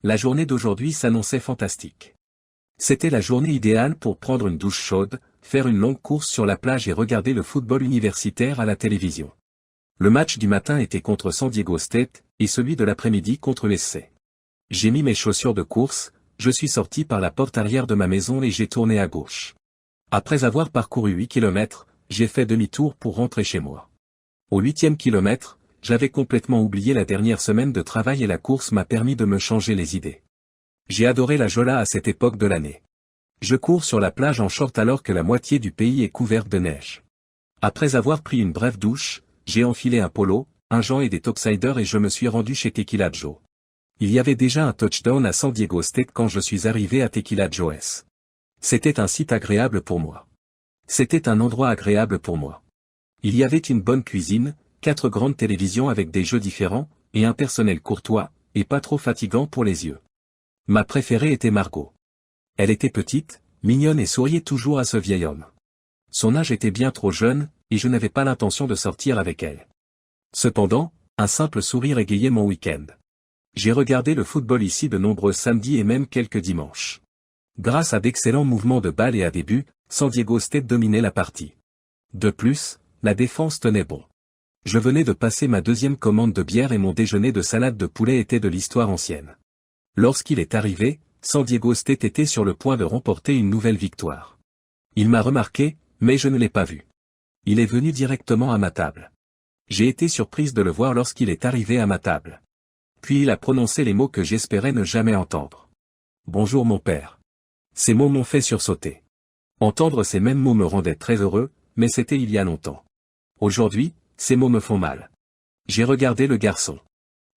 La journée d'aujourd'hui s'annonçait fantastique. C'était la journée idéale pour prendre une douche chaude, faire une longue course sur la plage et regarder le football universitaire à la télévision. Le match du matin était contre San Diego State, et celui de l'après-midi contre l'USC. J'ai mis mes chaussures de course, je suis sorti par la porte arrière de ma maison et j'ai tourné à gauche. Après avoir parcouru 8 km, j'ai fait demi-tour pour rentrer chez moi. Au 8e kilomètre, j'avais complètement oublié la dernière semaine de travail et la course m'a permis de me changer les idées. J'ai adoré la Jolla à cette époque de l'année. Je cours sur la plage en short alors que la moitié du pays est couverte de neige. Après avoir pris une brève douche, j'ai enfilé un polo, un gant et des topsiders et je me suis rendu chez Tequila Joe. Il y avait déjà un touchdown à San Diego State quand je suis arrivé à Tequila Joe's. C'était un site agréable pour moi. C'était un endroit agréable pour moi. Il y avait une bonne cuisine, 4 grandes télévisions avec des jeux différents, et un personnel courtois, et pas trop fatigant pour les yeux. Ma préférée était Margot. Elle était petite, mignonne et souriait toujours à ce vieil homme. Son âge était bien trop jeune, et je n'avais pas l'intention de sortir avec elle. Cependant, un simple sourire égayait mon week-end. J'ai regardé le football ici de nombreux samedis et même quelques dimanches. Grâce à d'excellents mouvements de balle et à des buts, San Diego State dominait la partie. De plus, la défense tenait bon. Je venais de passer ma 2e commande de bière et mon déjeuner de salade de poulet était de l'histoire ancienne. Lorsqu'il est arrivé, San Diego State était sur le point de remporter une nouvelle victoire. Il m'a remarqué, mais je ne l'ai pas vu. Il est venu directement à ma table. J'ai été surprise de le voir lorsqu'il est arrivé à ma table. Puis il a prononcé les mots que j'espérais ne jamais entendre. Bonjour mon père. Ces mots m'ont fait sursauter. Entendre ces mêmes mots me rendait très heureux, mais c'était il y a longtemps. Aujourd'hui, ces mots me font mal. J'ai regardé le garçon.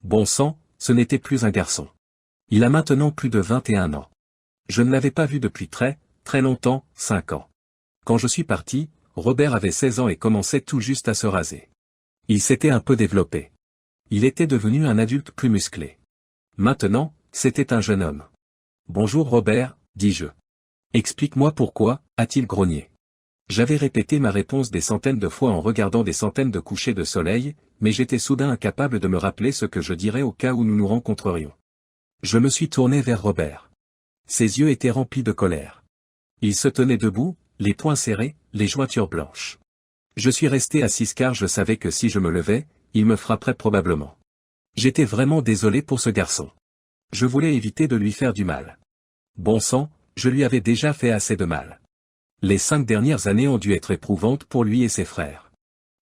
Bon sang, ce n'était plus un garçon. Il a maintenant plus de 21 ans. Je ne l'avais pas vu depuis très longtemps, 5 ans. Quand je suis parti, Robert avait 16 ans et commençait tout juste à se raser. Il s'était un peu développé. Il était devenu un adulte plus musclé. Maintenant, c'était un jeune homme. Bonjour Robert, dis-je. Explique-moi pourquoi, a-t-il grogné. J'avais répété ma réponse des centaines de fois en regardant des centaines de couchers de soleil, mais j'étais soudain incapable de me rappeler ce que je dirais au cas où nous nous rencontrerions. Je me suis tourné vers Robert. Ses yeux étaient remplis de colère. Il se tenait debout, les poings serrés, les jointures blanches. Je suis resté assis car je savais que si je me levais, il me frapperait probablement. J'étais vraiment désolé pour ce garçon. Je voulais éviter de lui faire du mal. Bon sang, je lui avais déjà fait assez de mal. Les 5 dernières années ont dû être éprouvantes pour lui et ses frères.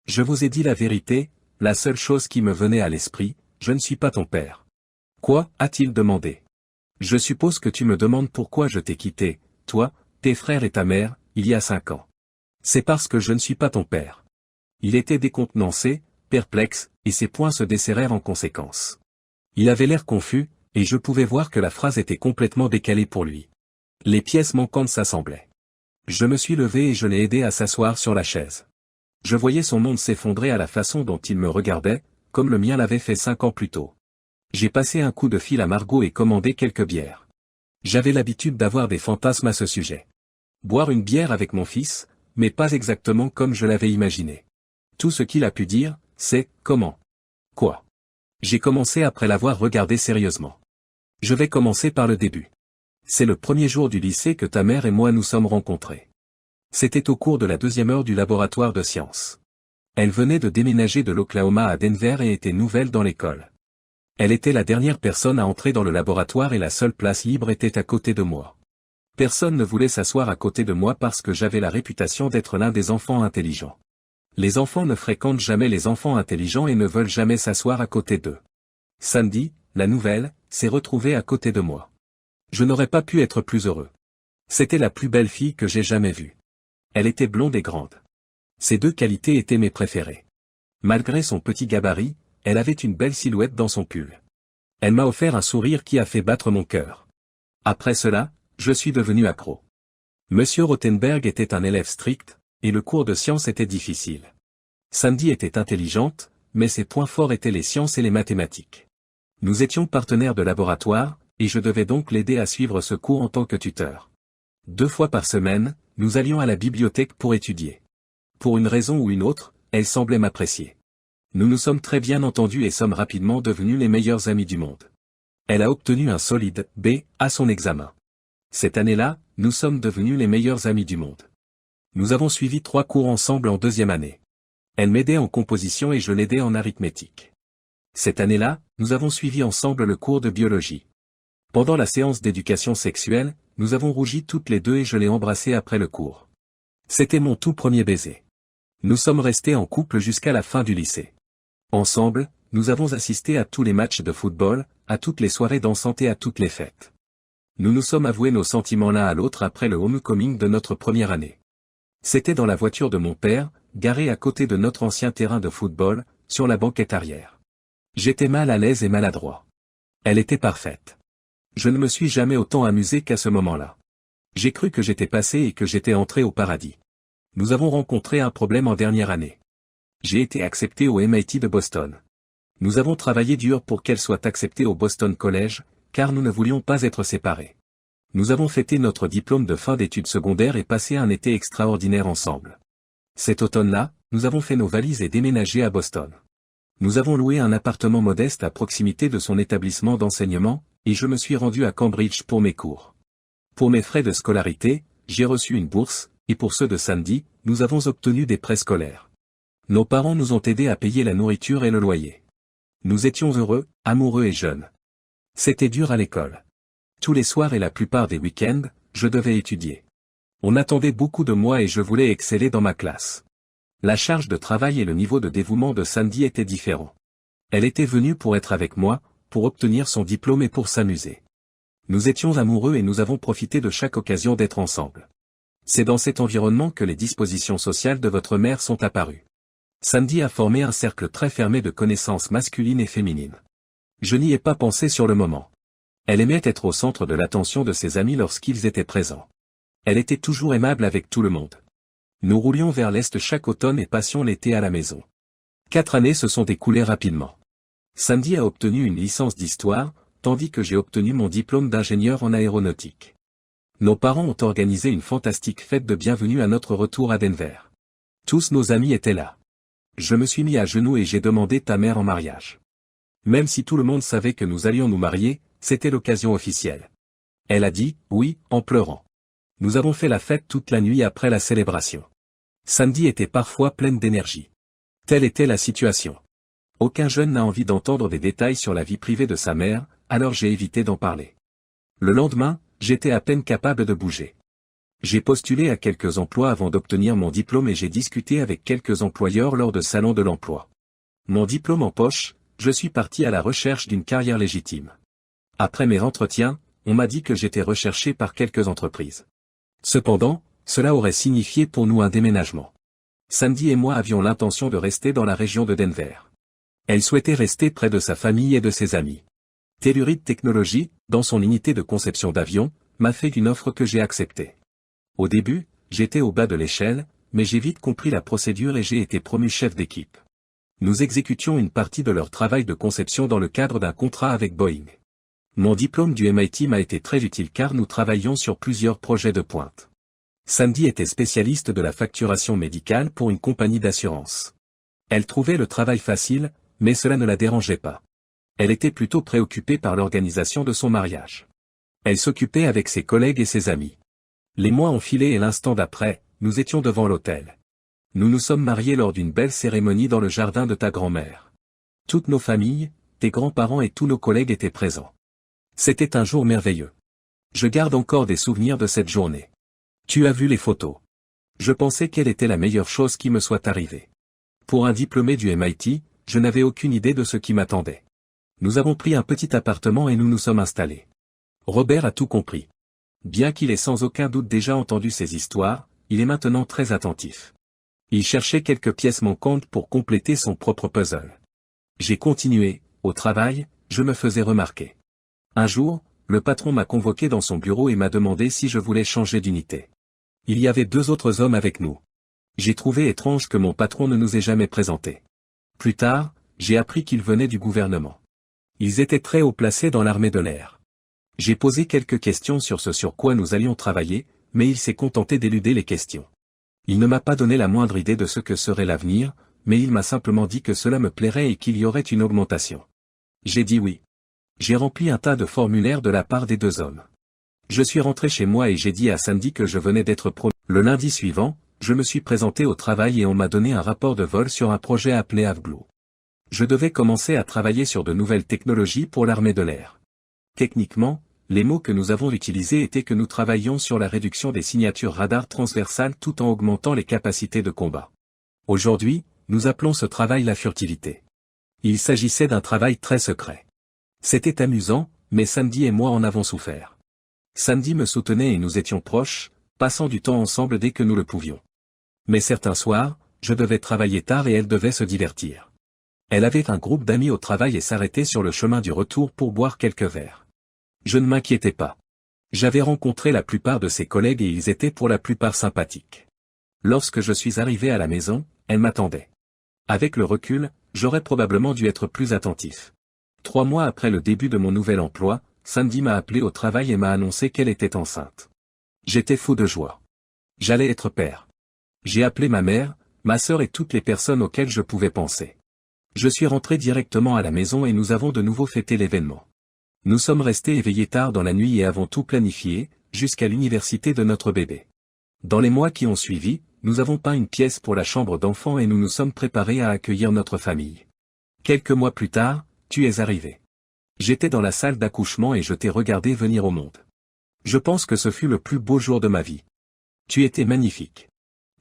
Je vous ai dit la vérité, la seule chose qui me venait à l'esprit, je ne suis pas ton père. Quoi, a-t-il demandé. Je suppose que tu me demandes pourquoi je t'ai quitté, toi, tes frères et ta mère, il y a 5 ans. C'est parce que je ne suis pas ton père. Il était décontenancé, perplexe, et ses poings se desserrèrent en conséquence. Il avait l'air confus, et je pouvais voir que la phrase était complètement décalée pour lui. Les pièces manquantes s'assemblaient. Je me suis levé et je l'ai aidé à s'asseoir sur la chaise. Je voyais son monde s'effondrer à la façon dont il me regardait, comme le mien l'avait fait 5 ans plus tôt. J'ai passé un coup de fil à Margot et commandé quelques bières. J'avais l'habitude d'avoir des fantasmes à ce sujet. Boire une bière avec mon fils, mais pas exactement comme je l'avais imaginé. Tout ce qu'il a pu dire, c'est « comment ». Quoi. J'ai commencé après l'avoir regardé sérieusement. Je vais commencer par le début. C'est le premier jour du lycée que ta mère et moi nous sommes rencontrés. C'était au cours de la 2e heure du laboratoire de sciences. Elle venait de déménager de l'Oklahoma à Denver et était nouvelle dans l'école. Elle était la dernière personne à entrer dans le laboratoire et la seule place libre était à côté de moi. Personne ne voulait s'asseoir à côté de moi parce que j'avais la réputation d'être l'un des enfants intelligents. Les enfants ne fréquentent jamais les enfants intelligents et ne veulent jamais s'asseoir à côté d'eux. Sandy, la nouvelle, s'est retrouvée à côté de moi. Je n'aurais pas pu être plus heureux. C'était la plus belle fille que j'ai jamais vue. Elle était blonde et grande. Ces 2 qualités étaient mes préférées. Malgré son petit gabarit, elle avait une belle silhouette dans son pull. Elle m'a offert un sourire qui a fait battre mon cœur. Après cela, je suis devenu accro. Monsieur Rothenberg était un élève strict, et le cours de sciences était difficile. Sandy était intelligente, mais ses points forts étaient les sciences et les mathématiques. Nous étions partenaires de laboratoire, et je devais donc l'aider à suivre ce cours en tant que tuteur. 2 fois par semaine, nous allions à la bibliothèque pour étudier. Pour une raison ou une autre, elle semblait m'apprécier. Nous nous sommes très bien entendus et sommes rapidement devenus les meilleurs amis du monde. Elle a obtenu un solide B à son examen. Cette année-là, nous sommes devenus les meilleurs amis du monde. Nous avons suivi 3 cours ensemble en 2e année. Elle m'aidait en composition et je l'aidais en arithmétique. Cette année-là, nous avons suivi ensemble le cours de biologie. Pendant la séance d'éducation sexuelle, nous avons rougi toutes les deux et je l'ai embrassée après le cours. C'était mon tout premier baiser. Nous sommes restés en couple jusqu'à la fin du lycée. Ensemble, nous avons assisté à tous les matchs de football, à toutes les soirées dansantes et à toutes les fêtes. Nous nous sommes avoués nos sentiments l'un à l'autre après le homecoming de notre première année. C'était dans la voiture de mon père, garée à côté de notre ancien terrain de football, sur la banquette arrière. J'étais mal à l'aise et maladroit. Elle était parfaite. Je ne me suis jamais autant amusé qu'à ce moment-là. J'ai cru que j'étais passé et que j'étais entré au paradis. Nous avons rencontré un problème en dernière année. J'ai été accepté au MIT de Boston. Nous avons travaillé dur pour qu'elle soit acceptée au Boston College, car nous ne voulions pas être séparés. Nous avons fêté notre diplôme de fin d'études secondaires et passé un été extraordinaire ensemble. Cet automne-là, nous avons fait nos valises et déménagé à Boston. Nous avons loué un appartement modeste à proximité de son établissement d'enseignement, et je me suis rendu à Cambridge pour mes cours. Pour mes frais de scolarité, j'ai reçu une bourse, et pour ceux de Sandy, nous avons obtenu des prêts scolaires. Nos parents nous ont aidés à payer la nourriture et le loyer. Nous étions heureux, amoureux et jeunes. C'était dur à l'école. Tous les soirs et la plupart des week-ends, je devais étudier. On attendait beaucoup de moi et je voulais exceller dans ma classe. La charge de travail et le niveau de dévouement de Sandy étaient différents. Elle était venue pour être avec moi, pour obtenir son diplôme et pour s'amuser. Nous étions amoureux et nous avons profité de chaque occasion d'être ensemble. C'est dans cet environnement que les dispositions sociales de votre mère sont apparues. Sandy a formé un cercle très fermé de connaissances masculines et féminines. Je n'y ai pas pensé sur le moment. Elle aimait être au centre de l'attention de ses amis lorsqu'ils étaient présents. Elle était toujours aimable avec tout le monde. Nous roulions vers l'est chaque automne et passions l'été à la maison. 4 années se sont écoulées rapidement. Sandy a obtenu une licence d'histoire, tandis que j'ai obtenu mon diplôme d'ingénieur en aéronautique. Nos parents ont organisé une fantastique fête de bienvenue à notre retour à Denver. Tous nos amis étaient là. Je me suis mis à genoux et j'ai demandé ta mère en mariage. Même si tout le monde savait que nous allions nous marier, c'était l'occasion officielle. Elle a dit « oui » en pleurant. Nous avons fait la fête toute la nuit après la célébration. Sandy était parfois pleine d'énergie. Telle était la situation. Aucun jeune n'a envie d'entendre des détails sur la vie privée de sa mère, alors j'ai évité d'en parler. Le lendemain, j'étais à peine capable de bouger. J'ai postulé à quelques emplois avant d'obtenir mon diplôme et j'ai discuté avec quelques employeurs lors de salons de l'emploi. Mon diplôme en poche, je suis parti à la recherche d'une carrière légitime. Après mes entretiens, on m'a dit que j'étais recherché par quelques entreprises. Cependant, cela aurait signifié pour nous un déménagement. Sandy et moi avions l'intention de rester dans la région de Denver. Elle souhaitait rester près de sa famille et de ses amis. Telluride Technologies, dans son unité de conception d'avions, m'a fait une offre que j'ai acceptée. Au début, j'étais au bas de l'échelle, mais j'ai vite compris la procédure et j'ai été promu chef d'équipe. Nous exécutions une partie de leur travail de conception dans le cadre d'un contrat avec Boeing. Mon diplôme du MIT m'a été très utile car nous travaillions sur plusieurs projets de pointe. Sandy était spécialiste de la facturation médicale pour une compagnie d'assurance. Elle trouvait le travail facile, mais cela ne la dérangeait pas. Elle était plutôt préoccupée par l'organisation de son mariage. Elle s'occupait avec ses collègues et ses amis. Les mois ont filé et l'instant d'après, nous étions devant l'autel. Nous nous sommes mariés lors d'une belle cérémonie dans le jardin de ta grand-mère. Toutes nos familles, tes grands-parents et tous nos collègues étaient présents. C'était un jour merveilleux. Je garde encore des souvenirs de cette journée. Tu as vu les photos. Je pensais qu'elle était la meilleure chose qui me soit arrivée. Pour un diplômé du MIT, je n'avais aucune idée de ce qui m'attendait. Nous avons pris un petit appartement et nous nous sommes installés. Robert a tout compris. Bien qu'il ait sans aucun doute déjà entendu ces histoires, il est maintenant très attentif. Il cherchait quelques pièces manquantes pour compléter son propre puzzle. J'ai continué, au travail, je me faisais remarquer. Un jour, le patron m'a convoqué dans son bureau et m'a demandé si je voulais changer d'unité. Il y avait 2 autres hommes avec nous. J'ai trouvé étrange que mon patron ne nous ait jamais présentés. Plus tard, j'ai appris qu'ils venaient du gouvernement. Ils étaient très haut placés dans l'armée de l'air. J'ai posé quelques questions sur ce sur quoi nous allions travailler, mais il s'est contenté d'éluder les questions. Il ne m'a pas donné la moindre idée de ce que serait l'avenir, mais il m'a simplement dit que cela me plairait et qu'il y aurait une augmentation. J'ai dit oui. J'ai rempli un tas de formulaires de la part des deux hommes. Je suis rentré chez moi et j'ai dit à Sandy que je venais d'être promu. Le lundi suivant, je me suis présenté au travail et on m'a donné un rapport de vol sur un projet appelé AvBlue. Je devais commencer à travailler sur de nouvelles technologies pour l'armée de l'air. Techniquement, les mots que nous avons utilisés étaient que nous travaillions sur la réduction des signatures radar transversales tout en augmentant les capacités de combat. Aujourd'hui, nous appelons ce travail la furtivité. Il s'agissait d'un travail très secret. C'était amusant, mais Sandy et moi en avons souffert. Sandy me soutenait et nous étions proches, passant du temps ensemble dès que nous le pouvions. Mais certains soirs, je devais travailler tard et elle devait se divertir. Elle avait un groupe d'amis au travail et s'arrêtait sur le chemin du retour pour boire quelques verres. Je ne m'inquiétais pas. J'avais rencontré la plupart de ses collègues et ils étaient pour la plupart sympathiques. Lorsque je suis arrivé à la maison, elle m'attendait. Avec le recul, j'aurais probablement dû être plus attentif. 3 mois après le début de mon nouvel emploi, Sandy m'a appelé au travail et m'a annoncé qu'elle était enceinte. J'étais fou de joie. J'allais être père. J'ai appelé ma mère, ma sœur et toutes les personnes auxquelles je pouvais penser. Je suis rentré directement à la maison et nous avons de nouveau fêté l'événement. Nous sommes restés éveillés tard dans la nuit et avons tout planifié, jusqu'à l'université de notre bébé. Dans les mois qui ont suivi, nous avons peint une pièce pour la chambre d'enfant et nous nous sommes préparés à accueillir notre famille. Quelques mois plus tard, tu es arrivé. J'étais dans la salle d'accouchement et je t'ai regardé venir au monde. Je pense que ce fut le plus beau jour de ma vie. Tu étais magnifique.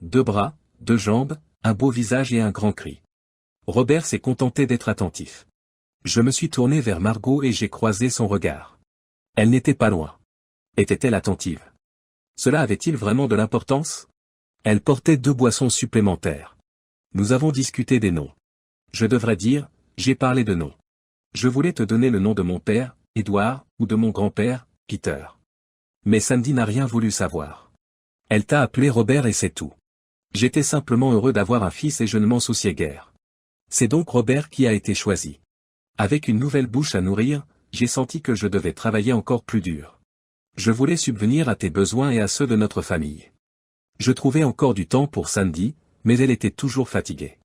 2 bras, 2 jambes, un beau visage et un grand cri. Robert s'est contenté d'être attentif. Je me suis tourné vers Margot et j'ai croisé son regard. Elle n'était pas loin. Était-elle attentive? Cela avait-il vraiment de l'importance? Elle portait 2 boissons supplémentaires. Nous avons discuté des noms. Je devrais dire, j'ai parlé de noms. Je voulais te donner le nom de mon père, Édouard, ou de mon grand-père, Peter. Mais Sandy n'a rien voulu savoir. Elle t'a appelé Robert et c'est tout. J'étais simplement heureux d'avoir un fils et je ne m'en souciais guère. C'est donc Robert qui a été choisi. Avec une nouvelle bouche à nourrir, j'ai senti que je devais travailler encore plus dur. Je voulais subvenir à tes besoins et à ceux de notre famille. Je trouvais encore du temps pour Sandy, mais elle était toujours fatiguée.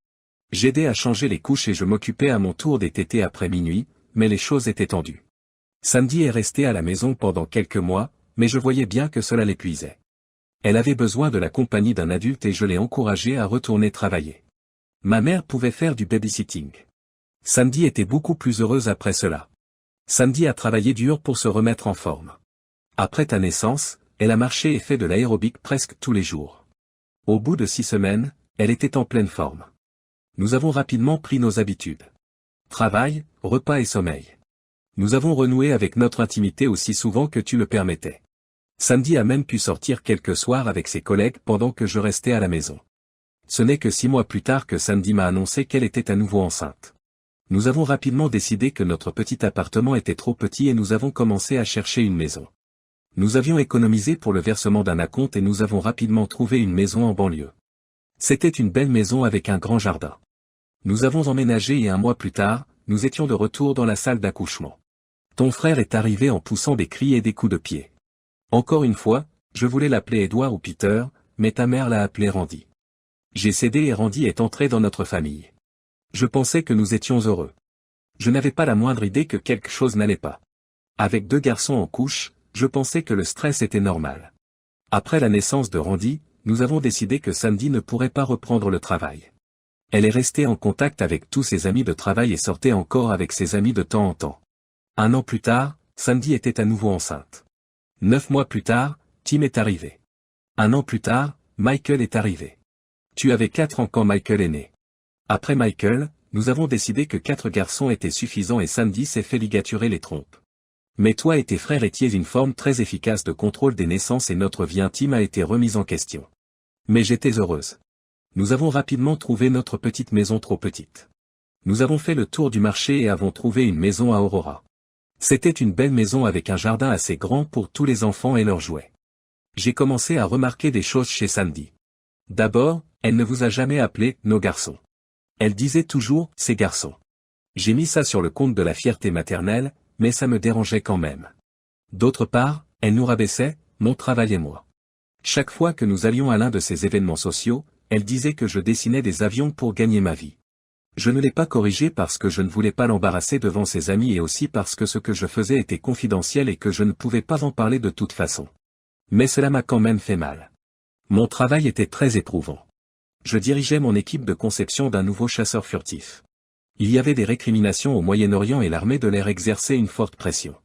J'aidais à changer les couches et je m'occupais à mon tour des tétés après minuit, mais les choses étaient tendues. Sandy est restée à la maison pendant quelques mois, mais je voyais bien que cela l'épuisait. Elle avait besoin de la compagnie d'un adulte et je l'ai encouragée à retourner travailler. Ma mère pouvait faire du babysitting. Sandy était beaucoup plus heureuse après cela. Sandy a travaillé dur pour se remettre en forme. Après ta naissance, elle a marché et fait de l'aérobic presque tous les jours. Au bout de 6 semaines, elle était en pleine forme. Nous avons rapidement pris nos habitudes. Travail, repas et sommeil. Nous avons renoué avec notre intimité aussi souvent que tu le permettais. Sandy a même pu sortir quelques soirs avec ses collègues pendant que je restais à la maison. Ce n'est que 6 mois plus tard que Sandy m'a annoncé qu'elle était à nouveau enceinte. Nous avons rapidement décidé que notre petit appartement était trop petit et nous avons commencé à chercher une maison. Nous avions économisé pour le versement d'un acompte et nous avons rapidement trouvé une maison en banlieue. C'était une belle maison avec un grand jardin. Nous avons emménagé et 1 mois plus tard, nous étions de retour dans la salle d'accouchement. Ton frère est arrivé en poussant des cris et des coups de pied. Encore une fois, je voulais l'appeler Édouard ou Peter, mais ta mère l'a appelé Randy. J'ai cédé et Randy est entré dans notre famille. Je pensais que nous étions heureux. Je n'avais pas la moindre idée que quelque chose n'allait pas. Avec 2 garçons en couche, je pensais que le stress était normal. Après la naissance de Randy, nous avons décidé que Sandy ne pourrait pas reprendre le travail. Elle est restée en contact avec tous ses amis de travail et sortait encore avec ses amis de temps en temps. 1 an plus tard, Sandy était à nouveau enceinte. 9 mois plus tard, Tim est arrivé. 1 an plus tard, Michael est arrivé. Tu avais 4 ans quand Michael est né. Après Michael, nous avons décidé que 4 garçons étaient suffisants et Sandy s'est fait ligaturer les trompes. Mais toi et tes frères étiez une forme très efficace de contrôle des naissances et notre vie intime a été remise en question. Mais j'étais heureuse. Nous avons rapidement trouvé notre petite maison trop petite. Nous avons fait le tour du marché et avons trouvé une maison à Aurora. C'était une belle maison avec un jardin assez grand pour tous les enfants et leurs jouets. J'ai commencé à remarquer des choses chez Sandy. D'abord, elle ne vous a jamais appelé « nos garçons ». Elle disait toujours « ces garçons ». J'ai mis ça sur le compte de la fierté maternelle, mais ça me dérangeait quand même. D'autre part, elle nous rabaissait, mon travail et moi. Chaque fois que nous allions à l'un de ces événements sociaux, elle disait que je dessinais des avions pour gagner ma vie. Je ne l'ai pas corrigé parce que je ne voulais pas l'embarrasser devant ses amis et aussi parce que ce que je faisais était confidentiel et que je ne pouvais pas en parler de toute façon. Mais cela m'a quand même fait mal. Mon travail était très éprouvant. Je dirigeais mon équipe de conception d'un nouveau chasseur furtif. Il y avait des récriminations au Moyen-Orient et l'armée de l'air exerçait une forte pression.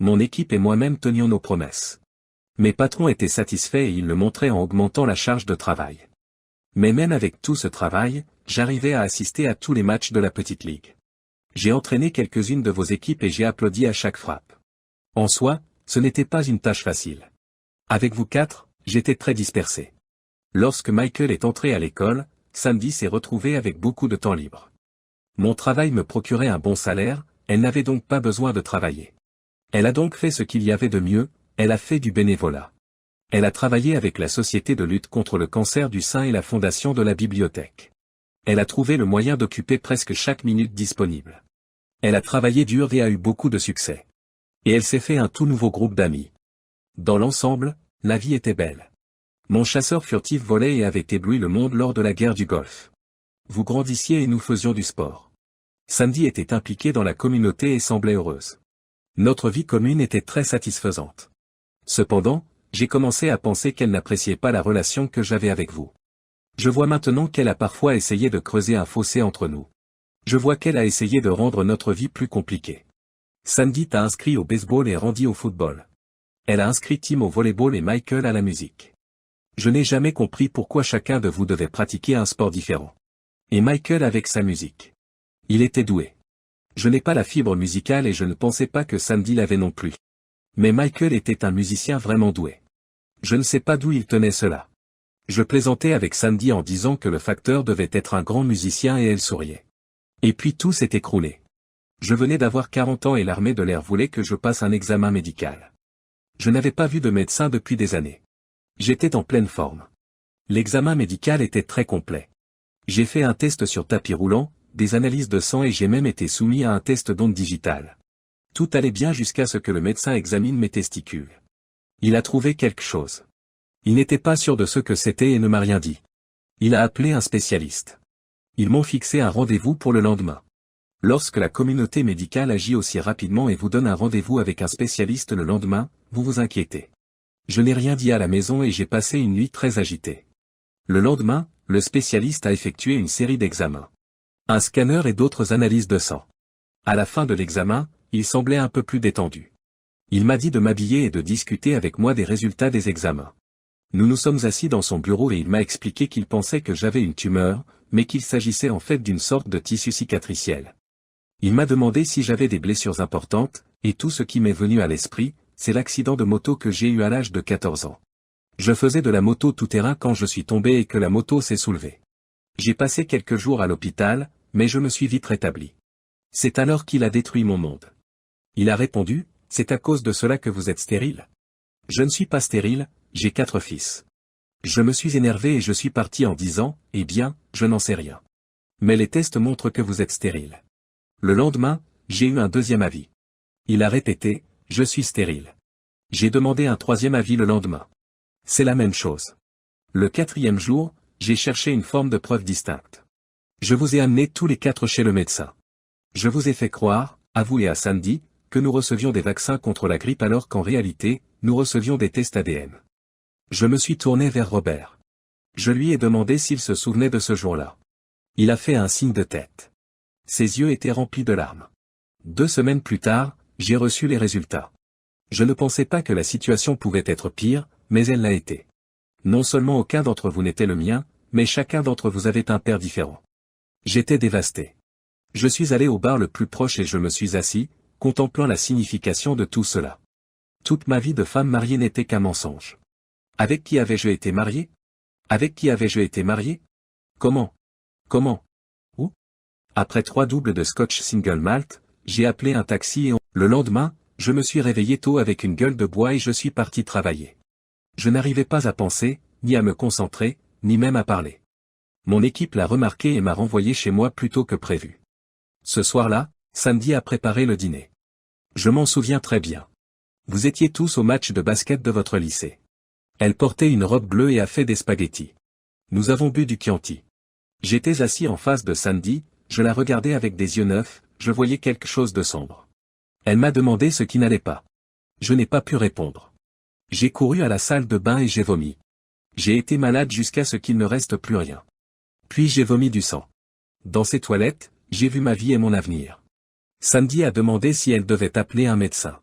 Mon équipe et moi-même tenions nos promesses. Mes patrons étaient satisfaits et ils le montraient en augmentant la charge de travail. Mais même avec tout ce travail, j'arrivais à assister à tous les matchs de la petite ligue. J'ai entraîné quelques-unes de vos équipes et j'ai applaudi à chaque frappe. En soi, ce n'était pas une tâche facile. Avec vous quatre, j'étais très dispersé. Lorsque Michael est entré à l'école, Sandy s'est retrouvée avec beaucoup de temps libre. Mon travail me procurait un bon salaire, elle n'avait donc pas besoin de travailler. Elle a donc fait ce qu'il y avait de mieux, elle a fait du bénévolat. Elle a travaillé avec la Société de lutte contre le cancer du sein et la Fondation de la bibliothèque. Elle a trouvé le moyen d'occuper presque chaque minute disponible. Elle a travaillé dur et a eu beaucoup de succès. Et elle s'est fait un tout nouveau groupe d'amis. Dans l'ensemble, la vie était belle. Mon chasseur furtif volait et avait ébloui le monde lors de la guerre du Golfe. Vous grandissiez et nous faisions du sport. Sandy était impliquée dans la communauté et semblait heureuse. Notre vie commune était très satisfaisante. Cependant, j'ai commencé à penser qu'elle n'appréciait pas la relation que j'avais avec vous. Je vois maintenant qu'elle a parfois essayé de creuser un fossé entre nous. Je vois qu'elle a essayé de rendre notre vie plus compliquée. Sandy t'a inscrit au baseball et Randy au football. Elle a inscrit Tim au volleyball et Michael à la musique. Je n'ai jamais compris pourquoi chacun de vous devait pratiquer un sport différent. Et Michael avec sa musique. Il était doué. Je n'ai pas la fibre musicale et je ne pensais pas que Sandy l'avait non plus. Mais Michael était un musicien vraiment doué. Je ne sais pas d'où il tenait cela. Je plaisantais avec Sandy en disant que le facteur devait être un grand musicien et elle souriait. Et puis tout s'est écroulé. Je venais d'avoir 40 ans et l'armée de l'air voulait que je passe un examen médical. Je n'avais pas vu de médecin depuis des années. J'étais en pleine forme. L'examen médical était très complet. J'ai fait un test sur tapis roulant, des analyses de sang et j'ai même été soumis à un test d'ondes digitales. Tout allait bien jusqu'à ce que le médecin examine mes testicules. Il a trouvé quelque chose. Il n'était pas sûr de ce que c'était et ne m'a rien dit. Il a appelé un spécialiste. Ils m'ont fixé un rendez-vous pour le lendemain. Lorsque la communauté médicale agit aussi rapidement et vous donne un rendez-vous avec un spécialiste le lendemain, vous vous inquiétez. Je n'ai rien dit à la maison et j'ai passé une nuit très agitée. Le lendemain, le spécialiste a effectué une série d'examens. Un scanner et d'autres analyses de sang. À la fin de l'examen, il semblait un peu plus détendu. Il m'a dit de m'habiller et de discuter avec moi des résultats des examens. Nous nous sommes assis dans son bureau et il m'a expliqué qu'il pensait que j'avais une tumeur, mais qu'il s'agissait en fait d'une sorte de tissu cicatriciel. Il m'a demandé si j'avais des blessures importantes, et tout ce qui m'est venu à l'esprit, c'est l'accident de moto que j'ai eu à l'âge de 14 ans. Je faisais de la moto tout-terrain quand je suis tombé et que la moto s'est soulevée. J'ai passé quelques jours à l'hôpital, mais je me suis vite rétabli. C'est alors qu'il a détruit mon monde. Il a répondu, c'est à cause de cela que vous êtes stérile. Je ne suis pas stérile, j'ai 4 fils. Je me suis énervé et je suis parti en disant, eh bien, je n'en sais rien. Mais les tests montrent que vous êtes stérile. Le lendemain, j'ai eu un deuxième avis. Il a répété, je suis stérile. J'ai demandé un troisième avis le lendemain. C'est la même chose. Le 4e jour, j'ai cherché une forme de preuve distincte. Je vous ai amené tous les 4 chez le médecin. Je vous ai fait croire, à vous et à Sandy, que nous recevions des vaccins contre la grippe alors qu'en réalité, nous recevions des tests ADN. Je me suis tourné vers Robert. Je lui ai demandé s'il se souvenait de ce jour-là. Il a fait un signe de tête. Ses yeux étaient remplis de larmes. 2 semaines plus tard, j'ai reçu les résultats. Je ne pensais pas que la situation pouvait être pire, mais elle l'a été. Non seulement aucun d'entre vous n'était le mien, mais chacun d'entre vous avait un père différent. J'étais dévasté. Je suis allé au bar le plus proche et je me suis assis, contemplant la signification de tout cela. Toute ma vie de femme mariée n'était qu'un mensonge. Avec qui avais-je été marié? Avec qui avais-je été marié? Comment? Où? Après 3 doubles de scotch single malt, j'ai appelé un taxi et le lendemain, je me suis réveillé tôt avec une gueule de bois et je suis parti travailler. Je n'arrivais pas à penser, ni à me concentrer, ni même à parler. Mon équipe l'a remarqué et m'a renvoyé chez moi plus tôt que prévu. Ce soir-là, Sandy a préparé le dîner. Je m'en souviens très bien. Vous étiez tous au match de basket de votre lycée. Elle portait une robe bleue et a fait des spaghettis. Nous avons bu du Chianti. J'étais assis en face de Sandy, Je la regardais avec des yeux neufs, je voyais quelque chose de sombre. Elle m'a demandé ce qui n'allait pas. Je n'ai pas pu répondre. J'ai couru à la salle de bain et j'ai vomi. J'ai été malade jusqu'à ce qu'il ne reste plus rien. Puis j'ai vomi du sang. Dans ces toilettes, j'ai vu ma vie et mon avenir. Sandy a demandé si elle devait appeler un médecin.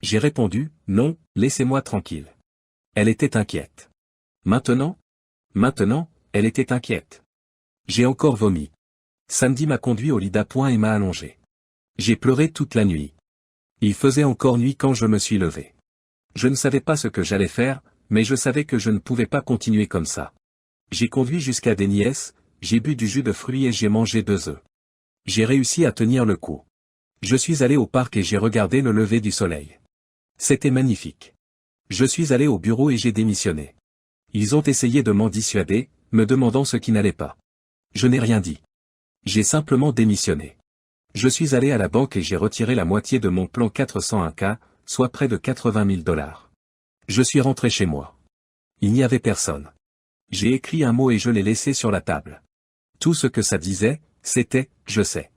J'ai répondu, non, laissez-moi tranquille. Elle était inquiète. Maintenant, elle était inquiète. J'ai encore vomi. Sandy m'a conduit au lit d'appoint et m'a allongé. J'ai pleuré toute la nuit. Il faisait encore nuit quand je me suis levé. Je ne savais pas ce que j'allais faire, mais je savais que je ne pouvais pas continuer comme ça. J'ai conduit jusqu'à Déniès, j'ai bu du jus de fruits et j'ai mangé 2 œufs. J'ai réussi à tenir le coup. Je suis allé au parc et j'ai regardé le lever du soleil. C'était magnifique. Je suis allé au bureau et j'ai démissionné. Ils ont essayé de m'en dissuader, me demandant ce qui n'allait pas. Je n'ai rien dit. J'ai simplement démissionné. Je suis allé à la banque et j'ai retiré la moitié de mon plan 401K, soit près de 80 000 $. Je suis rentré chez moi. Il n'y avait personne. J'ai écrit un mot et je l'ai laissé sur la table. Tout ce que ça disait, c'était « je sais ».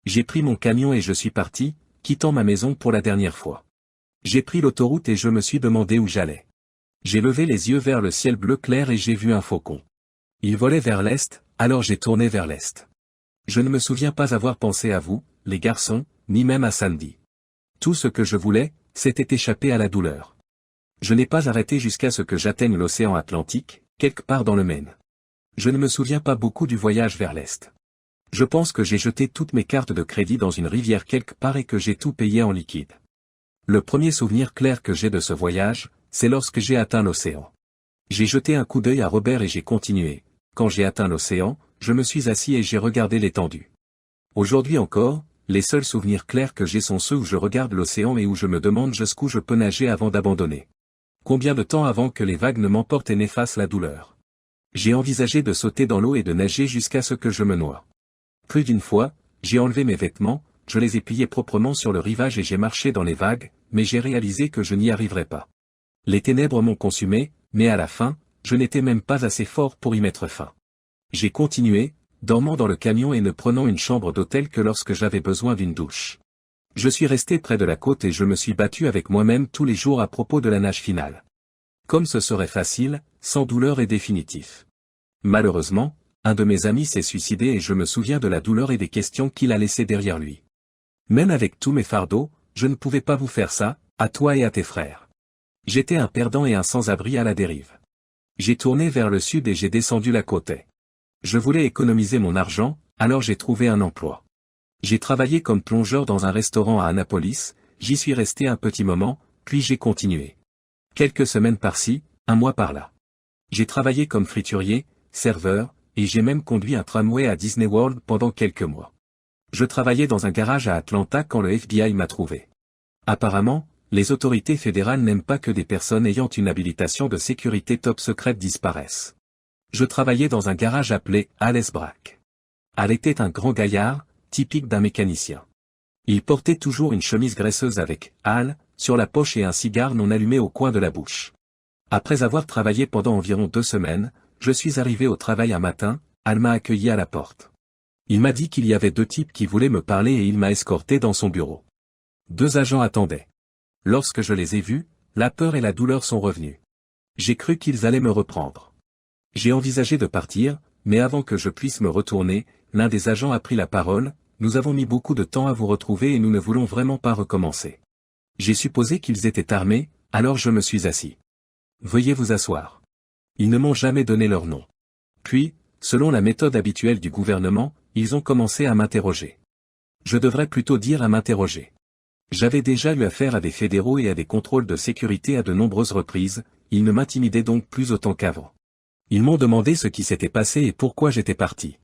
J'ai pris mon camion et je suis parti, quittant ma maison pour la dernière fois. J'ai pris l'autoroute et je me suis demandé où j'allais. J'ai levé les yeux vers le ciel bleu clair et j'ai vu un faucon. Il volait vers l'est, alors j'ai tourné vers l'est. Je ne me souviens pas avoir pensé à vous, les garçons, ni même à Sandy. Tout ce que je voulais, c'était échapper à la douleur. Je n'ai pas arrêté jusqu'à ce que j'atteigne l'océan Atlantique, quelque part dans le Maine. Je ne me souviens pas beaucoup du voyage vers l'est. Je pense que j'ai jeté toutes mes cartes de crédit dans une rivière quelque part et que j'ai tout payé en liquide. Le premier souvenir clair que j'ai de ce voyage, c'est lorsque j'ai atteint l'océan. J'ai jeté un coup d'œil à Robert et j'ai continué. Quand j'ai atteint l'océan, je me suis assis et j'ai regardé l'étendue. Aujourd'hui encore, les seuls souvenirs clairs que j'ai sont ceux où je regarde l'océan et où je me demande jusqu'où je peux nager avant d'abandonner. Combien de temps avant que les vagues ne m'emportent et n'effacent la douleur? J'ai envisagé de sauter dans l'eau et de nager jusqu'à ce que je me noie. Plus d'une fois, j'ai enlevé mes vêtements, je les ai pliés proprement sur le rivage et j'ai marché dans les vagues, mais j'ai réalisé que je n'y arriverais pas. Les ténèbres m'ont consumé, mais à la fin, je n'étais même pas assez fort pour y mettre fin. J'ai continué, dormant dans le camion et ne prenant une chambre d'hôtel que lorsque j'avais besoin d'une douche. Je suis resté près de la côte et je me suis battu avec moi-même tous les jours à propos de la nage finale. Comme ce serait facile, sans douleur et définitif. Malheureusement, un de mes amis s'est suicidé et je me souviens de la douleur et des questions qu'il a laissées derrière lui. Même avec tous mes fardeaux, je ne pouvais pas vous faire ça, à toi et à tes frères. J'étais un perdant et un sans-abri à la dérive. J'ai tourné vers le sud et j'ai descendu la côte. Je voulais économiser mon argent, alors j'ai trouvé un emploi. J'ai travaillé comme plongeur dans un restaurant à Annapolis, j'y suis resté un petit moment, puis j'ai continué. Quelques semaines par-ci, un mois par-là. J'ai travaillé comme friturier, serveur, et j'ai même conduit un tramway à Disney World pendant quelques mois. Je travaillais dans un garage à Atlanta quand le FBI m'a trouvé. Apparemment, les autorités fédérales n'aiment pas que des personnes ayant une habilitation de sécurité top secrète disparaissent. Je travaillais dans un garage appelé Alice Brack. Al était un grand gaillard, typique d'un mécanicien. Il portait toujours une chemise graisseuse avec « Al » sur la poche et un cigare non allumé au coin de la bouche. Après avoir travaillé pendant environ 2 semaines, je suis arrivé au travail un matin, Al m'a accueilli à la porte. Il m'a dit qu'il y avait 2 types qui voulaient me parler et il m'a escorté dans son bureau. 2 agents attendaient. Lorsque je les ai vus, la peur et la douleur sont revenues. J'ai cru qu'ils allaient me reprendre. J'ai envisagé de partir, mais avant que je puisse me retourner, l'un des agents a pris la parole. Nous avons mis beaucoup de temps à vous retrouver et nous ne voulons vraiment pas recommencer. J'ai supposé qu'ils étaient armés, alors je me suis assis. Veuillez vous asseoir. Ils ne m'ont jamais donné leur nom. Puis, selon la méthode habituelle du gouvernement, ils ont commencé à m'interroger. Je devrais plutôt dire à m'interroger. J'avais déjà eu affaire à des fédéraux et à des contrôles de sécurité à de nombreuses reprises, ils ne m'intimidaient donc plus autant qu'avant. Ils m'ont demandé ce qui s'était passé et pourquoi j'étais parti.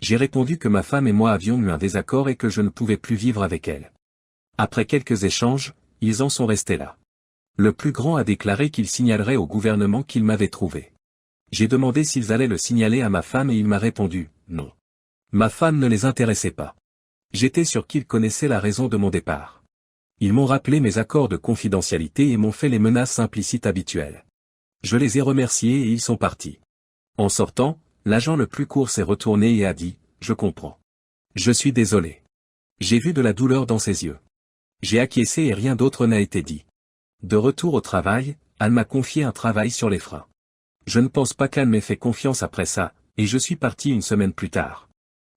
J'ai répondu que ma femme et moi avions eu un désaccord et que je ne pouvais plus vivre avec elle. Après quelques échanges, ils en sont restés là. Le plus grand a déclaré qu'il signalerait au gouvernement qu'il m'avait trouvé. J'ai demandé s'ils allaient le signaler à ma femme et il m'a répondu « non ». Ma femme ne les intéressait pas. J'étais sûr qu'ils connaissaient la raison de mon départ. Ils m'ont rappelé mes accords de confidentialité et m'ont fait les menaces implicites habituelles. Je les ai remerciés et ils sont partis. En sortant, l'agent le plus court s'est retourné et a dit « je comprends ». Je suis désolé. J'ai vu de la douleur dans ses yeux. J'ai acquiescé et rien d'autre n'a été dit. De retour au travail, Anne m'a confié un travail sur les freins. Je ne pense pas qu'Anne m'ait fait confiance après ça, et je suis parti une semaine plus tard.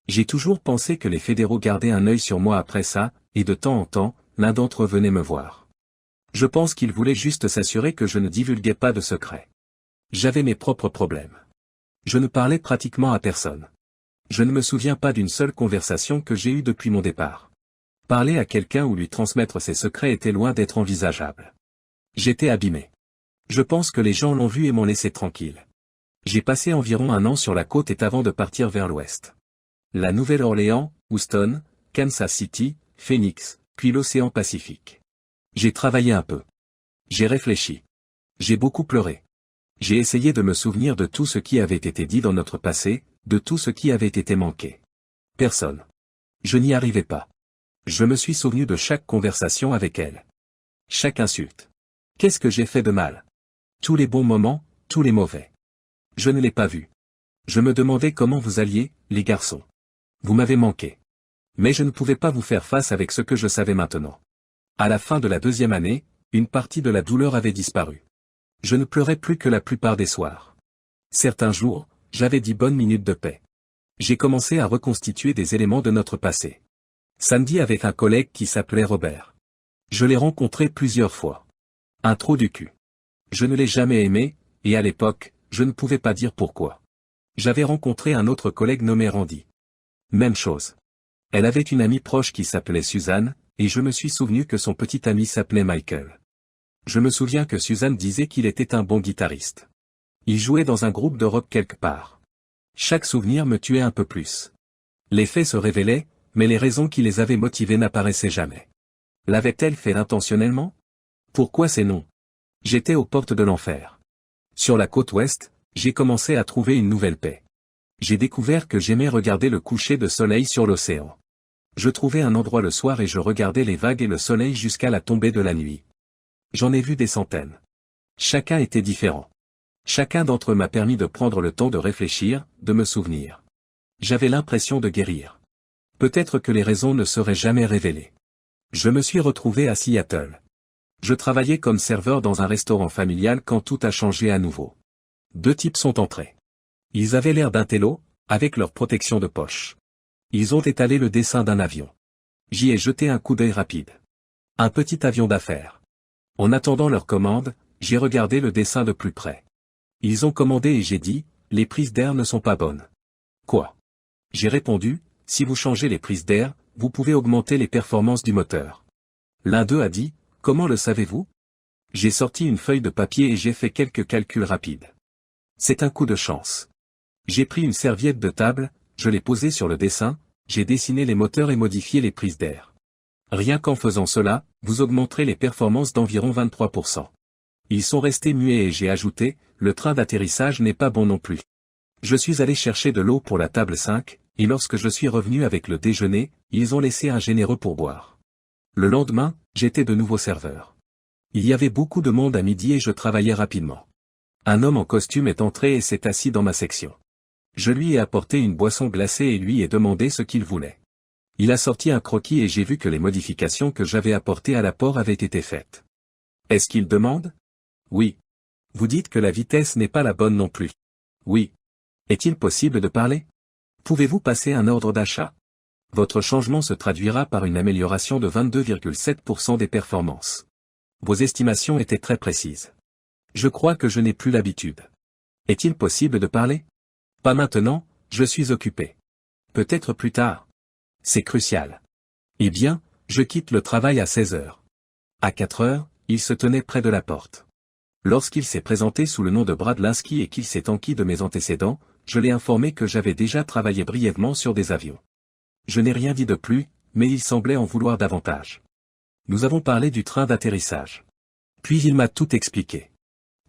J'ai toujours pensé que les fédéraux gardaient un œil sur moi après ça, et de temps en temps, l'un d'entre eux venait me voir. Je pense qu'ils voulaient juste s'assurer que je ne divulguais pas de secrets. J'avais mes propres problèmes. Je ne parlais pratiquement à personne. Je ne me souviens pas d'une seule conversation que j'ai eue depuis mon départ. Parler à quelqu'un ou lui transmettre ses secrets était loin d'être envisageable. J'étais abîmé. Je pense que les gens l'ont vu et m'ont laissé tranquille. J'ai passé environ un an sur la côte est avant de partir vers l'ouest. La Nouvelle-Orléans, Houston, Kansas City, Phoenix, puis l'océan Pacifique. J'ai travaillé un peu. J'ai réfléchi. J'ai beaucoup pleuré. J'ai essayé de me souvenir de tout ce qui avait été dit dans notre passé, de tout ce qui avait été manqué. Personne. Je n'y arrivais pas. Je me suis souvenu de chaque conversation avec elle. Chaque insulte. Qu'est-ce que j'ai fait de mal? Tous les bons moments, tous les mauvais. Je ne l'ai pas vu. Je me demandais comment vous alliez, les garçons. Vous m'avez manqué. Mais je ne pouvais pas vous faire face avec ce que je savais maintenant. À la fin de la 2e année, une partie de la douleur avait disparu. Je ne pleurais plus que la plupart des soirs. Certains jours, j'avais 10 bonnes minutes de paix. J'ai commencé à reconstituer des éléments de notre passé. Samedi avec un collègue qui s'appelait Robert. Je l'ai rencontré plusieurs fois. Un trou du cul. Je ne l'ai jamais aimé, et à l'époque, je ne pouvais pas dire pourquoi. J'avais rencontré un autre collègue nommé Randy. Même chose. Elle avait une amie proche qui s'appelait Suzanne, et je me suis souvenu que son petit ami s'appelait Michael. Je me souviens que Suzanne disait qu'il était un bon guitariste. Il jouait dans un groupe de rock quelque part. Chaque souvenir me tuait un peu plus. Les faits se révélaient, mais les raisons qui les avaient motivés n'apparaissaient jamais. L'avait-elle fait intentionnellement? Pourquoi ces noms? J'étais aux portes de l'enfer. Sur la côte ouest, j'ai commencé à trouver une nouvelle paix. J'ai découvert que j'aimais regarder le coucher de soleil sur l'océan. Je trouvais un endroit le soir et je regardais les vagues et le soleil jusqu'à la tombée de la nuit. J'en ai vu des centaines. Chacun était différent. Chacun d'entre eux m'a permis de prendre le temps de réfléchir, de me souvenir. J'avais l'impression de guérir. Peut-être que les raisons ne seraient jamais révélées. Je me suis retrouvé à Seattle. Je travaillais comme serveur dans un restaurant familial quand tout a changé à nouveau. 2 types sont entrés. Ils avaient l'air d'intello, avec leur protection de poche. Ils ont étalé le dessin d'un avion. J'y ai jeté un coup d'œil rapide. Un petit avion d'affaires. En attendant leur commande, j'ai regardé le dessin de plus près. Ils ont commandé et j'ai dit, les prises d'air ne sont pas bonnes. Quoi? J'ai répondu, si vous changez les prises d'air, vous pouvez augmenter les performances du moteur. L'un d'eux a dit, comment le savez-vous? J'ai sorti une feuille de papier et j'ai fait quelques calculs rapides. C'est un coup de chance. J'ai pris une serviette de table, je l'ai posée sur le dessin, j'ai dessiné les moteurs et modifié les prises d'air. Rien qu'en faisant cela, vous augmenterez les performances d'environ 23%. Ils sont restés muets et j'ai ajouté, le train d'atterrissage n'est pas bon non plus. Je suis allé chercher de l'eau pour la table 5, et lorsque je suis revenu avec le déjeuner, ils ont laissé un généreux pourboire. Le lendemain, j'étais de nouveau serveur. Il y avait beaucoup de monde à midi et je travaillais rapidement. Un homme en costume est entré et s'est assis dans ma section. Je lui ai apporté une boisson glacée et lui ai demandé ce qu'il voulait. Il a sorti un croquis et j'ai vu que les modifications que j'avais apportées à l'apport avaient été faites. Est-ce qu'il demande? Oui. Vous dites que la vitesse n'est pas la bonne non plus. Oui. Est-il possible de parler? Pouvez-vous passer un ordre d'achat? Votre changement se traduira par une amélioration de 22,7% des performances. Vos estimations étaient très précises. Je crois que je n'ai plus l'habitude. Est-il possible de parler? Pas maintenant, je suis occupé. Peut-être plus tard. C'est crucial. Eh bien, je quitte le travail à 16 heures. À 4 heures, il se tenait près de la porte. Lorsqu'il s'est présenté sous le nom de Brad Lansky et qu'il s'est enquis de mes antécédents, je l'ai informé que j'avais déjà travaillé brièvement sur des avions. Je n'ai rien dit de plus, mais il semblait en vouloir davantage. Nous avons parlé du train d'atterrissage. Puis il m'a tout expliqué.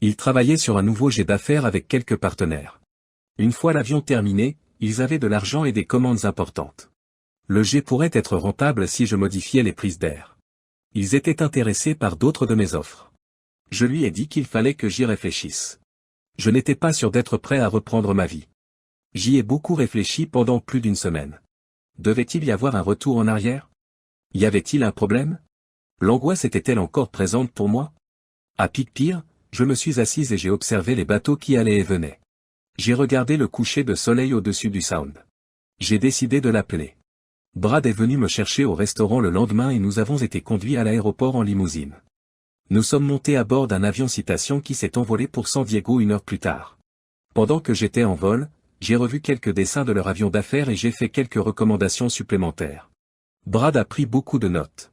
Il travaillait sur un nouveau jet d'affaires avec quelques partenaires. Une fois l'avion terminé, ils avaient de l'argent et des commandes importantes. Le jet pourrait être rentable si je modifiais les prises d'air. Ils étaient intéressés par d'autres de mes offres. Je lui ai dit qu'il fallait que j'y réfléchisse. Je n'étais pas sûr d'être prêt à reprendre ma vie. J'y ai beaucoup réfléchi pendant plus d'une semaine. Devait-il y avoir un retour en arrière? Y avait-il un problème? L'angoisse était-elle encore présente pour moi? À pire, je me suis assise et j'ai observé les bateaux qui allaient et venaient. J'ai regardé le coucher de soleil au-dessus du Sound. J'ai décidé de l'appeler. Brad est venu me chercher au restaurant le lendemain et nous avons été conduits à l'aéroport en limousine. Nous sommes montés à bord d'un avion Citation qui s'est envolé pour San Diego 1 heure plus tard. Pendant que j'étais en vol, j'ai revu quelques dessins de leur avion d'affaires et j'ai fait quelques recommandations supplémentaires. Brad a pris beaucoup de notes.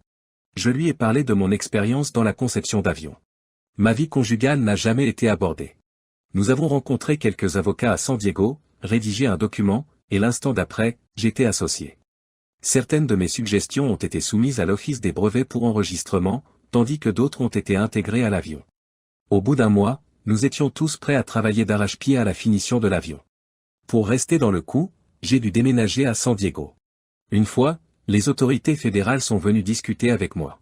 Je lui ai parlé de mon expérience dans la conception d'avions. Ma vie conjugale n'a jamais été abordée. Nous avons rencontré quelques avocats à San Diego, rédigé un document, et l'instant d'après, j'étais associé. Certaines de mes suggestions ont été soumises à l'Office des brevets pour enregistrement, tandis que d'autres ont été intégrées à l'avion. Au bout d'un mois, nous étions tous prêts à travailler d'arrache-pied à la finition de l'avion. Pour rester dans le coup, j'ai dû déménager à San Diego. Une fois, les autorités fédérales sont venues discuter avec moi.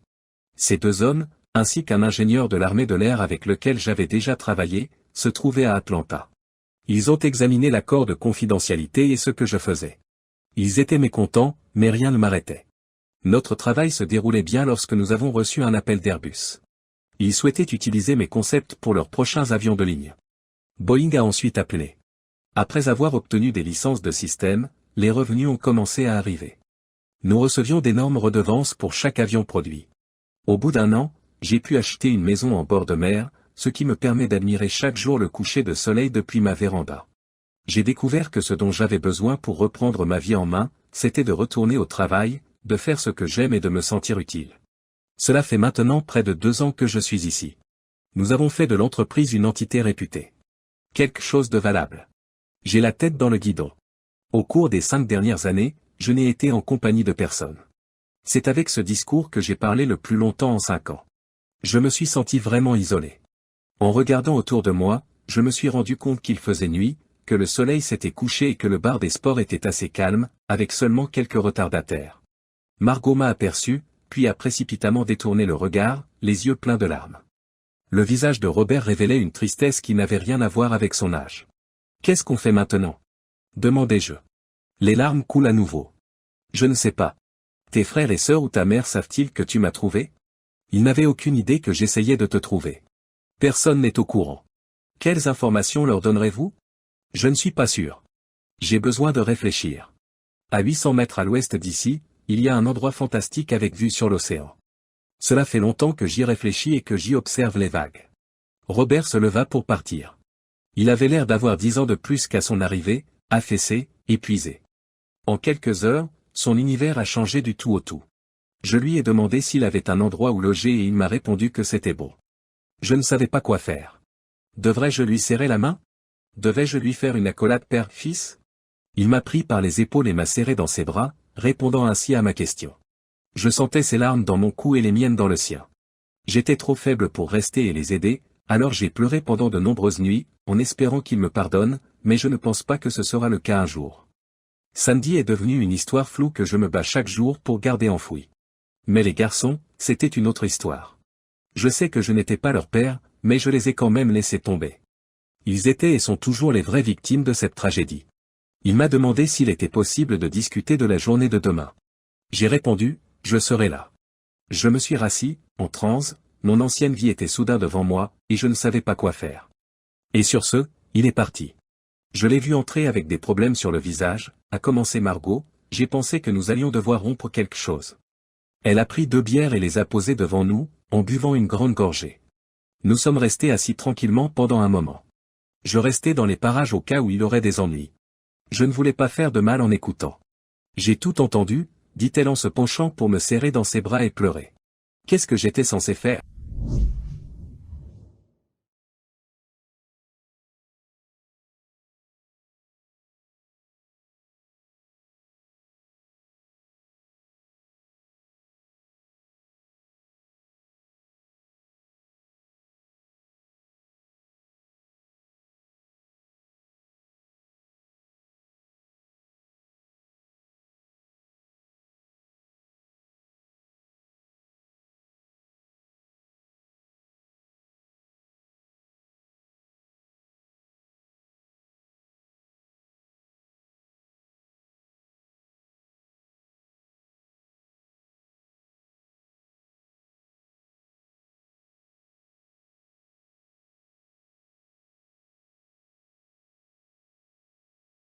Ces deux hommes, ainsi qu'un ingénieur de l'armée de l'air avec lequel j'avais déjà travaillé, se trouvaient à Atlanta. Ils ont examiné l'accord de confidentialité et ce que je faisais. Ils étaient mécontents, mais rien ne m'arrêtait. Notre travail se déroulait bien lorsque nous avons reçu un appel d'Airbus. Ils souhaitaient utiliser mes concepts pour leurs prochains avions de ligne. Boeing a ensuite appelé. Après avoir obtenu des licences de système, les revenus ont commencé à arriver. Nous recevions d'énormes redevances pour chaque avion produit. Au bout d'un an, j'ai pu acheter une maison en bord de mer, ce qui me permet d'admirer chaque jour le coucher de soleil depuis ma véranda. J'ai découvert que ce dont j'avais besoin pour reprendre ma vie en main, c'était de retourner au travail, de faire ce que j'aime et de me sentir utile. Cela fait maintenant près de 2 ans que je suis ici. Nous avons fait de l'entreprise une entité réputée. Quelque chose de valable. J'ai la tête dans le guidon. Au cours des 5 dernières années, je n'ai été en compagnie de personne. C'est avec ce discours que j'ai parlé le plus longtemps en 5 ans. Je me suis senti vraiment isolé. En regardant autour de moi, je me suis rendu compte qu'il faisait nuit, que le soleil s'était couché et que le bar des sports était assez calme, avec seulement quelques retardataires. Margot m'a aperçu, puis a précipitamment détourné le regard, les yeux pleins de larmes. Le visage de Robert révélait une tristesse qui n'avait rien à voir avec son âge. « Qu'est-ce qu'on fait maintenant ?» demandai-je. Les larmes coulent à nouveau. « Je ne sais pas. Tes frères et sœurs ou ta mère savent-ils que tu m'as trouvé? Ils n'avaient aucune idée que j'essayais de te trouver. Personne n'est au courant. Quelles informations leur donnerez-vous? Je ne suis pas sûr. J'ai besoin de réfléchir. À 800 mètres à l'ouest d'ici, il y a un endroit fantastique avec vue sur l'océan. Cela fait longtemps que j'y réfléchis et que j'y observe les vagues. » Robert se leva pour partir. Il avait l'air d'avoir 10 ans de plus qu'à son arrivée, affaissé, épuisé. En quelques heures, son univers a changé du tout au tout. Je lui ai demandé s'il avait un endroit où loger et il m'a répondu que c'était bon. Je ne savais pas quoi faire. Devrais-je lui serrer la main? Devais-je lui faire une accolade père-fils? Il m'a pris par les épaules et m'a serré dans ses bras, répondant ainsi à ma question. Je sentais ses larmes dans mon cou et les miennes dans le sien. J'étais trop faible pour rester et les aider, alors j'ai pleuré pendant de nombreuses nuits, en espérant qu'il me pardonne, mais je ne pense pas que ce sera le cas un jour. Sandy est devenue une histoire floue que je me bats chaque jour pour garder enfouie. Mais les garçons, c'était une autre histoire. Je sais que je n'étais pas leur père, mais je les ai quand même laissés tomber. Ils étaient et sont toujours les vraies victimes de cette tragédie. Il m'a demandé s'il était possible de discuter de la journée de demain. J'ai répondu, je serai là. Je me suis rassis, en transe, mon ancienne vie était soudain devant moi, et je ne savais pas quoi faire. Et sur ce, il est parti. Je l'ai vu entrer avec des problèmes sur le visage, a commencé Margot, j'ai pensé que nous allions devoir rompre quelque chose. Elle a pris 2 bières et les a posées devant nous, en buvant une grande gorgée. Nous sommes restés assis tranquillement pendant un moment. Je restais dans les parages au cas où il aurait des ennuis. Je ne voulais pas faire de mal en écoutant. J'ai tout entendu, dit-elle en se penchant pour me serrer dans ses bras et pleurer. Qu'est-ce que j'étais censé faire?